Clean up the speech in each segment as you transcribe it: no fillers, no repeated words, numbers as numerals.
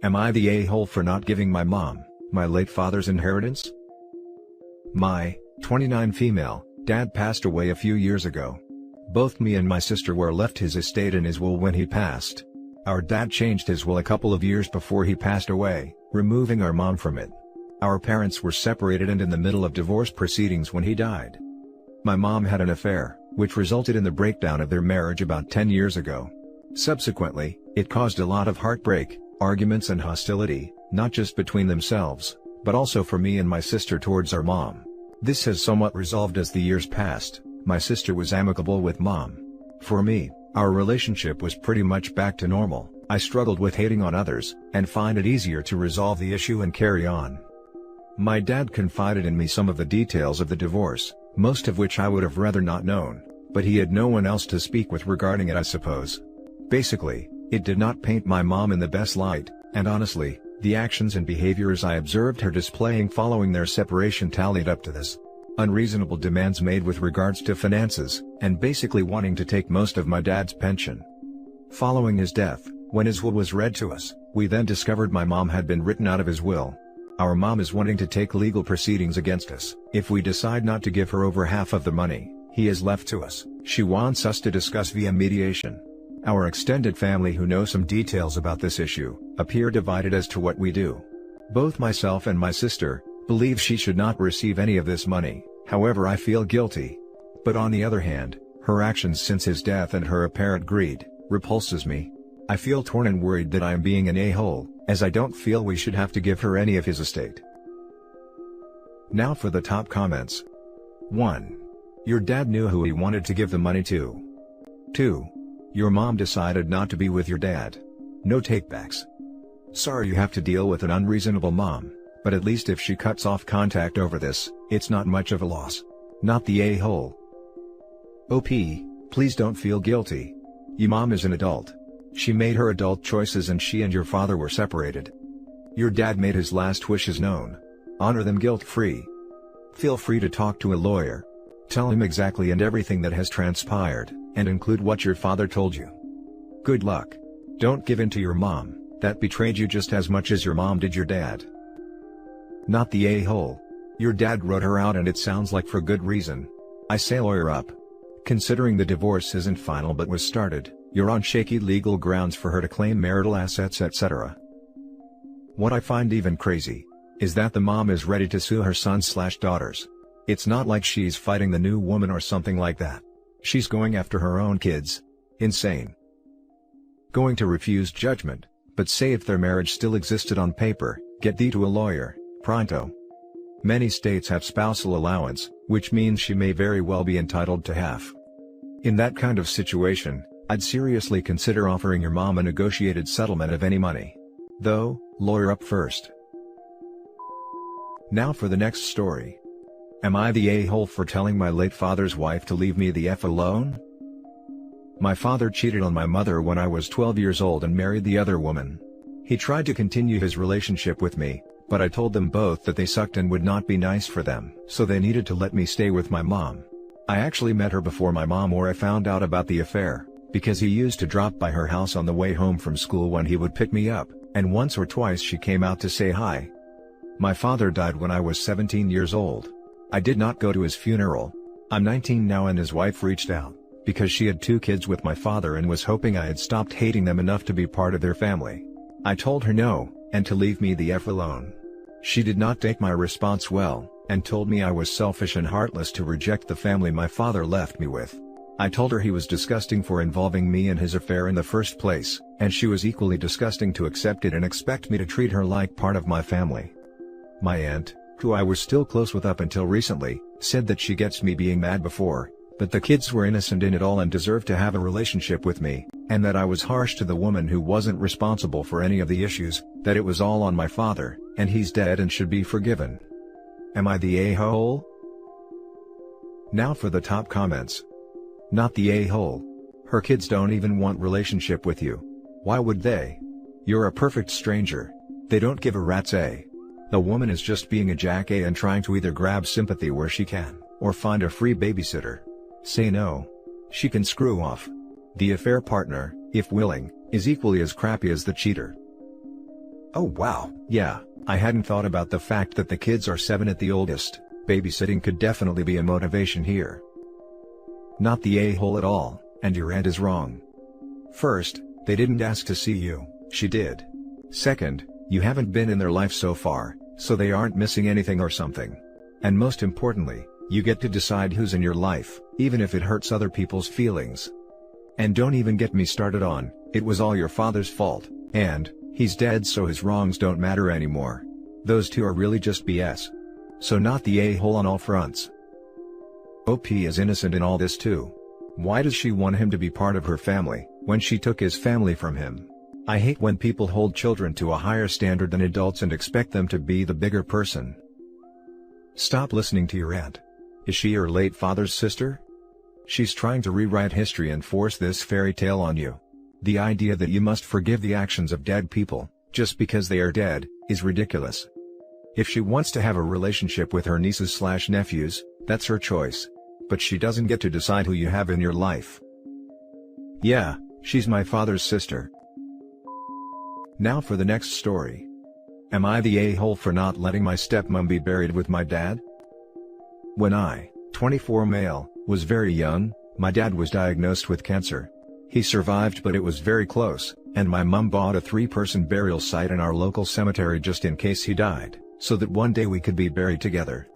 Am I the a-hole for not giving my mom my late father's inheritance? My 29 female dad passed away a few years ago. Both me and my sister were left his estate and his will when he passed. Our dad changed his will a couple of years before he passed away, removing our mom from it. Our parents were separated and in the middle of divorce proceedings when he died. My mom had an affair, which resulted in the breakdown of their marriage about 10 years ago. Subsequently, it caused a lot of heartbreak, arguments and hostility, not just between themselves, but also for me and my sister towards our mom. This has somewhat resolved as the years passed. My sister was amicable with mom. For me, our relationship was pretty much back to normal. I struggled with hating on others, and find it easier to resolve the issue and carry on. My dad confided in me some of the details of the divorce, most of which I would have rather not known, but he had no one else to speak with regarding it, I suppose. Basically, it did not paint my mom in the best light, and honestly, the actions and behaviors I observed her displaying following their separation tallied up to this. Unreasonable demands made with regards to finances, and basically wanting to take most of my dad's pension. Following his death, when his will was read to us, we then discovered my mom had been written out of his will. Our mom is wanting to take legal proceedings against us. If we decide not to give her over half of the money he has left to us, she wants us to discuss via mediation. Our extended family, who know some details about this issue, appear divided as to what we do. Both myself and my sister believe she should not receive any of this money, however I feel guilty. But on the other hand, her actions since his death and her apparent greed repulses me. I feel torn and worried that I am being an a-hole, as I don't feel we should have to give her any of his estate. Now for the top comments. 1. Your dad knew who he wanted to give the money to. 2. Your mom decided not to be with your dad. No takebacks. Sorry you have to deal with an unreasonable mom, but at least if she cuts off contact over this, it's not much of a loss. Not the a-hole. OP, please don't feel guilty. Your mom is an adult. She made her adult choices and she and your father were separated. Your dad made his last wishes known. Honor them guilt-free. Feel free to talk to a lawyer. Tell him exactly and everything that has transpired, and include what your father told you. Good luck. Don't give in to your mom, that betrayed you just as much as your mom did your dad. Not the a-hole. Your dad wrote her out and it sounds like for good reason. I say lawyer up. Considering the divorce isn't final but was started, you're on shaky legal grounds for her to claim marital assets, etc. What I find even crazy is that the mom is ready to sue her sons/daughters. It's not like she's fighting the new woman or something like that. She's going after her own kids. Insane. Going to refuse judgment, but say if their marriage still existed on paper, get thee to a lawyer, pronto. Many states have spousal allowance, which means she may very well be entitled to half. In that kind of situation, I'd seriously consider offering your mom a negotiated settlement of any money. Though, lawyer up first. Now for the next story. Am I the a-hole for telling my late father's wife to leave me the F alone? My father cheated on my mother when I was 12 years old and married the other woman. He tried to continue his relationship with me, but I told them both that they sucked and would not be nice for them, so they needed to let me stay with my mom. I actually met her before my mom or I found out about the affair, because he used to drop by her house on the way home from school when he would pick me up, and once or twice she came out to say hi. My father died when I was 17 years old. I did not go to his funeral. I'm 19 now and his wife reached out, because she had 2 kids with my father and was hoping I had stopped hating them enough to be part of their family. I told her no, and to leave me the F alone. She did not take my response well, and told me I was selfish and heartless to reject the family my father left me with. I told her he was disgusting for involving me in his affair in the first place, and she was equally disgusting to accept it and expect me to treat her like part of my family. My aunt, who I was still close with up until recently, said that she gets me being mad before, but the kids were innocent in it all and deserved to have a relationship with me, and that I was harsh to the woman who wasn't responsible for any of the issues, that it was all on my father, and he's dead and should be forgiven. Am I the a-hole? Now for the top comments. Not the a-hole. Her kids don't even want relationship with you. Why would they? You're a perfect stranger. They don't give a rat's a. The woman is just being a jack and trying to either grab sympathy where she can, or find a free babysitter. Say no. She can screw off. The affair partner, if willing, is equally as crappy as the cheater. Oh wow. Yeah, I hadn't thought about the fact that the kids are 7 at the oldest. Babysitting could definitely be a motivation here. Not the a-hole at all, and your aunt is wrong. First, they didn't ask to see you, she did. Second, you haven't been in their life so far, so they aren't missing anything or something. And most importantly, you get to decide who's in your life, even if it hurts other people's feelings. And don't even get me started on, it was all your father's fault, and, he's dead so his wrongs don't matter anymore. Those two are really just BS. So not the a-hole on all fronts. OP is innocent in all this too. Why does she want him to be part of her family, when she took his family from him? I hate when people hold children to a higher standard than adults and expect them to be the bigger person. Stop listening to your aunt. Is she your late father's sister? She's trying to rewrite history and force this fairy tale on you. The idea that you must forgive the actions of dead people, just because they are dead, is ridiculous. If she wants to have a relationship with her nieces/nephews, that's her choice. But she doesn't get to decide who you have in your life. Yeah, she's my father's sister. Now for the next story. Am I the a-hole for not letting my stepmom be buried with my dad? When I, 24 male, was very young, my dad was diagnosed with cancer. He survived but it was very close, and my mom bought a 3-person burial site in our local cemetery just in case he died, so that one day we could be buried together.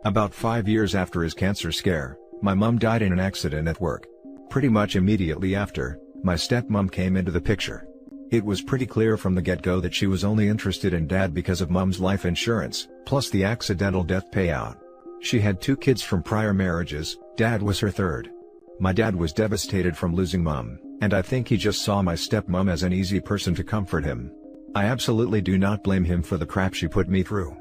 About 5 years after his cancer scare, my mom died in an accident at work. Pretty much immediately after, my stepmom came into the picture. It was pretty clear from the get-go that she was only interested in dad because of mom's life insurance, plus the accidental death payout. She had 2 kids from prior marriages, dad was her third. My dad was devastated from losing mom, and I think he just saw my stepmom as an easy person to comfort him. I absolutely do not blame him for the crap she put me through.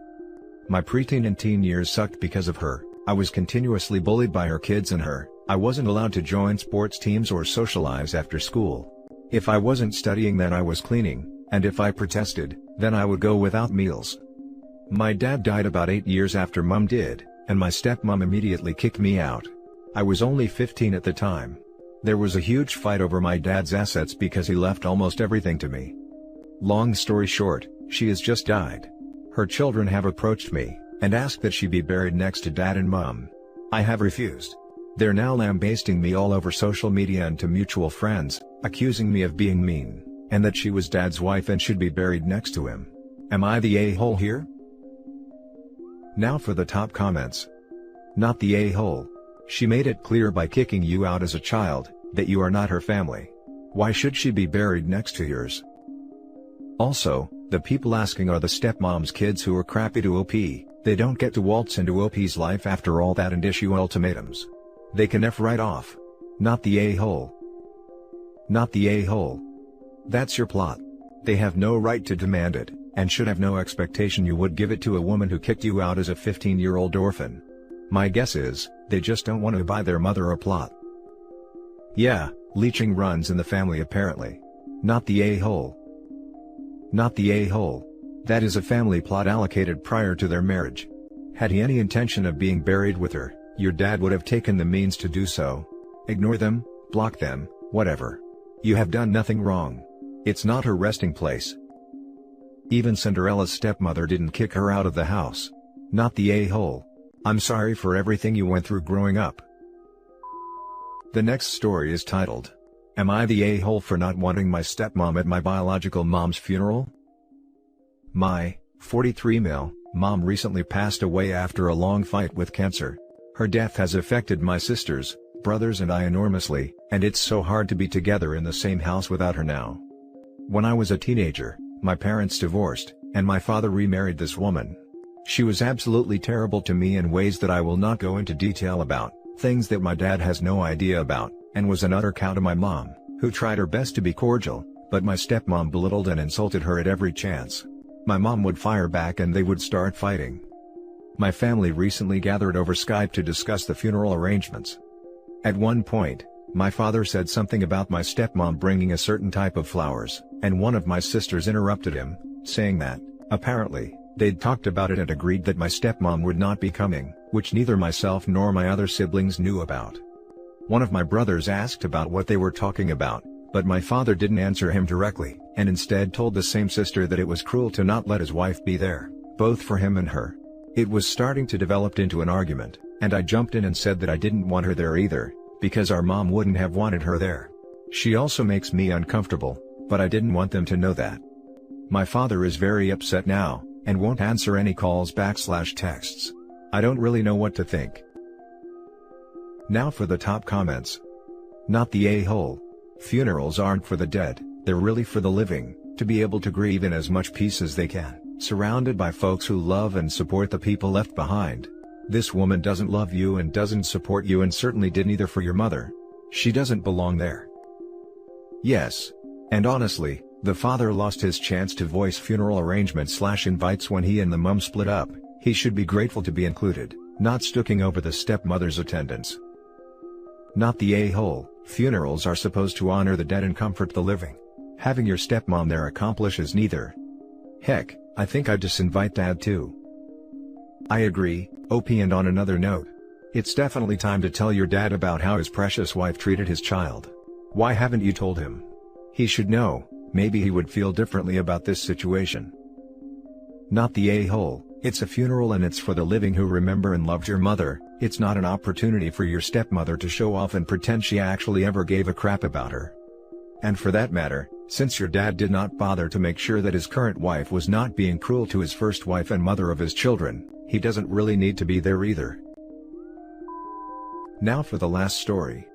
My preteen and teen years sucked because of her. I was continuously bullied by her kids and her. I wasn't allowed to join sports teams or socialize after school. If I wasn't studying then I was cleaning, and if I protested, then I would go without meals. My dad died about 8 years after mom did, and my stepmom immediately kicked me out. I was only 15 at the time. There was a huge fight over my dad's assets because he left almost everything to me. Long story short, she has just died. Her children have approached me, and asked that she be buried next to dad and mom. I have refused. They're now lambasting me all over social media and to mutual friends, accusing me of being mean, and that she was dad's wife and should be buried next to him. Am I the a-hole here? Now for the top comments. Not the a-hole. She made it clear by kicking you out as a child, that you are not her family. Why should she be buried next to yours? Also, the people asking are the stepmom's kids who are crappy to OP, they don't get to waltz into OP's life after all that and issue ultimatums. They can F right off. Not the a-hole. Not the a-hole. That's your plot. They have no right to demand it, and should have no expectation you would give it to a woman who kicked you out as a 15-year-old orphan. My guess is, they just don't want to buy their mother a plot. Yeah, leeching runs in the family apparently. Not the a-hole. Not the a-hole. That is a family plot allocated prior to their marriage. Had he any intention of being buried with her, your dad would have taken the means to do so. Ignore them, block them, whatever. You have done nothing wrong. It's not her resting place. Even Cinderella's stepmother didn't kick her out of the house. Not the a-hole. I'm sorry for everything you went through growing up. The next story is titled, Am I the a-hole for not wanting my stepmom at my biological mom's funeral? My, 43 male, mom recently passed away after a long fight with cancer. Her death has affected my sisters, brothers and I enormously, and it's so hard to be together in the same house without her now. When I was a teenager, my parents divorced, and my father remarried this woman. She was absolutely terrible to me in ways that I will not go into detail about, things that my dad has no idea about, and was an utter cow to my mom, who tried her best to be cordial, but my stepmom belittled and insulted her at every chance. My mom would fire back and they would start fighting. My family recently gathered over Skype to discuss the funeral arrangements. At one point, my father said something about my stepmom bringing a certain type of flowers, and one of my sisters interrupted him, saying that, apparently, they'd talked about it and agreed that my stepmom would not be coming, which neither myself nor my other siblings knew about. One of my brothers asked about what they were talking about, But my father didn't answer him directly, and instead told the same sister that it was cruel to not let his wife be there, both for him and her. It was starting to develop into an argument, and I jumped in and said that I didn't want her there either, because our mom wouldn't have wanted her there. She also makes me uncomfortable, but I didn't want them to know that. My father is very upset now, and won't answer any calls / texts. I don't really know what to think. Now for the top comments. Not the a-hole. Funerals aren't for the dead, they're really for the living, to be able to grieve in as much peace as they can, surrounded by folks who love and support the people left behind. This woman doesn't love you and doesn't support you, and certainly didn't either for your mother. She doesn't belong there. Yes. And honestly, the father lost his chance to voice funeral arrangements / invites when he and the mum split up. He should be grateful to be included, not stooking over the stepmother's attendance. Not the a-hole. Funerals are supposed to honor the dead and comfort the living. Having your stepmom there accomplishes neither. Heck, I think I'd just invite dad too. I agree, OP. And on another note, it's definitely time to tell your dad about how his precious wife treated his child. Why haven't you told him? He should know, maybe he would feel differently about this situation. Not the a-hole. It's a funeral and it's for the living who remember and loved your mother. It's not an opportunity for your stepmother to show off and pretend she actually ever gave a crap about her. And for that matter, since your dad did not bother to make sure that his current wife was not being cruel to his first wife and mother of his children, he doesn't really need to be there either. Now for the last story.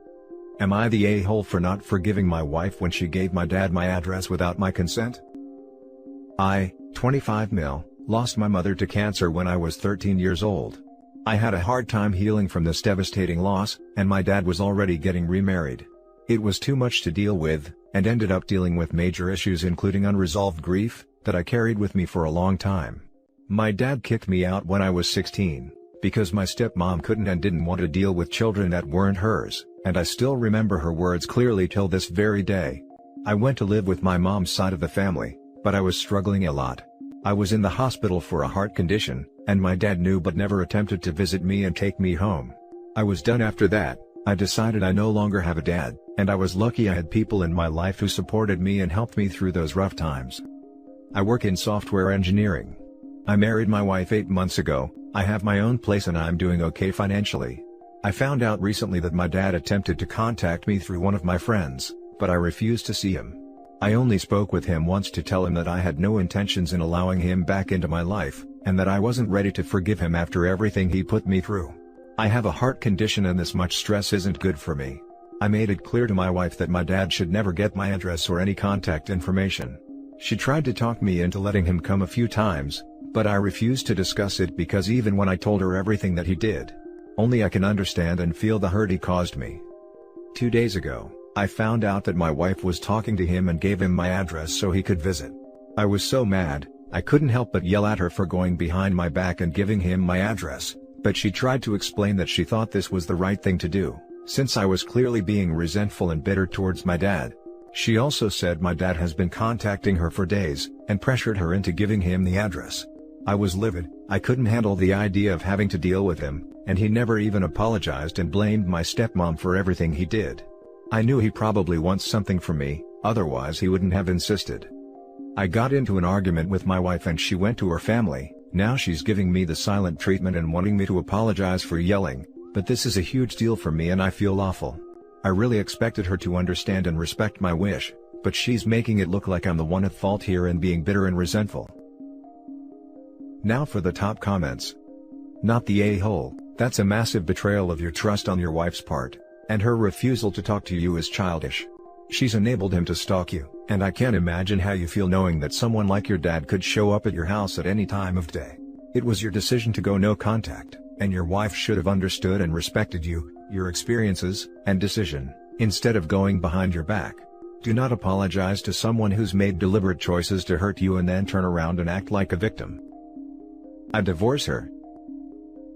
Am I the a-hole for not forgiving my wife when she gave my dad my address without my consent? I, 25 mil, lost my mother to cancer when I was 13 years old. I had a hard time healing from this devastating loss, and my dad was already getting remarried. It was too much to deal with, and ended up dealing with major issues including unresolved grief, that I carried with me for a long time. My dad kicked me out when I was 16, because my stepmom couldn't and didn't want to deal with children that weren't hers, and I still remember her words clearly till this very day. I went to live with my mom's side of the family, but I was struggling a lot. I was in the hospital for a heart condition, and my dad knew but never attempted to visit me and take me home. I was done after that. I decided I no longer have a dad, and I was lucky I had people in my life who supported me and helped me through those rough times. I work in software engineering. I married my wife 8 months ago, I have my own place and I'm doing okay financially. I found out recently that my dad attempted to contact me through one of my friends, but I refused to see him. I only spoke with him once to tell him that I had no intentions in allowing him back into my life, and that I wasn't ready to forgive him after everything he put me through. I have a heart condition and this much stress isn't good for me. I made it clear to my wife that my dad should never get my address or any contact information. She tried to talk me into letting him come a few times, but I refused to discuss it because even when I told her everything that he did, only I can understand and feel the hurt he caused me. 2 days ago, I found out that my wife was talking to him and gave him my address so he could visit. I was so mad, I couldn't help but yell at her for going behind my back and giving him my address, but she tried to explain that she thought this was the right thing to do, since I was clearly being resentful and bitter towards my dad. She also said my dad has been contacting her for days, and pressured her into giving him the address. I was livid. I couldn't handle the idea of having to deal with him, and he never even apologized and blamed my stepmom for everything he did. I knew he probably wants something from me, otherwise he wouldn't have insisted. I got into an argument with my wife and she went to her family. Now she's giving me the silent treatment and wanting me to apologize for yelling, but this is a huge deal for me and I feel awful. I really expected her to understand and respect my wish, but she's making it look like I'm the one at fault here and being bitter and resentful. Now for the top comments. Not the a-hole. That's a massive betrayal of your trust on your wife's part, and her refusal to talk to you is childish. She's enabled him to stalk you, and I can't imagine how you feel knowing that someone like your dad could show up at your house at any time of day. It was your decision to go no contact, and your wife should have understood and respected you, your experiences, and decision, instead of going behind your back. Do not apologize to someone who's made deliberate choices to hurt you and then turn around and act like a victim. I'd divorce her.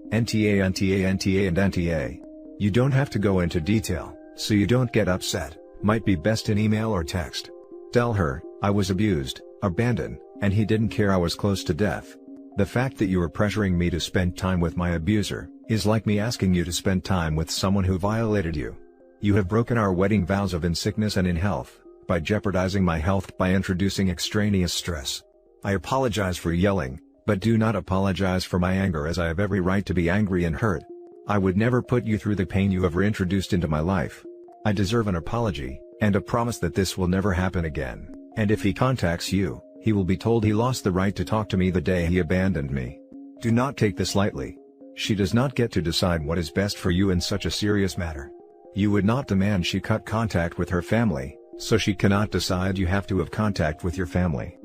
NTA NTA NTA and NTA. You don't have to go into detail, so you don't get upset. Might be best in email or text. Tell her, I was abused, abandoned, and he didn't care I was close to death. The fact that you are pressuring me to spend time with my abuser, is like me asking you to spend time with someone who violated you. You have broken our wedding vows of in sickness and in health, by jeopardizing my health by introducing extraneous stress. I apologize for yelling, but do not apologize for my anger, as I have every right to be angry and hurt. I would never put you through the pain you ever introduced into my life. I deserve an apology, and a promise that this will never happen again, and if he contacts you, he will be told he lost the right to talk to me the day he abandoned me. Do not take this lightly. She does not get to decide what is best for you in such a serious matter. You would not demand she cut contact with her family, so she cannot decide you have to have contact with your family.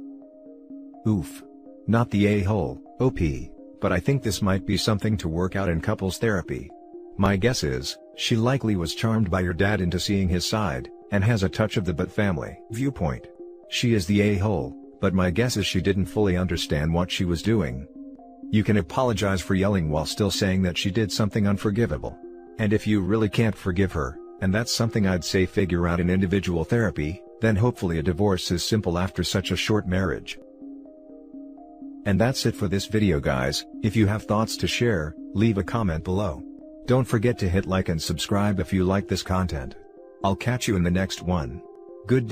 Oof. Not the a-hole, OP, but I think this might be something to work out in couples therapy. My guess is, she likely was charmed by your dad into seeing his side, and has a touch of the but family viewpoint. She is the a-hole, but my guess is she didn't fully understand what she was doing. You can apologize for yelling while still saying that she did something unforgivable. And if you really can't forgive her, and that's something I'd say figure out in individual therapy, then hopefully a divorce is simple after such a short marriage. And that's it for this video, guys. If you have thoughts to share, leave a comment below. Don't forget to hit like and subscribe if you like this content. I'll catch you in the next one. Good day.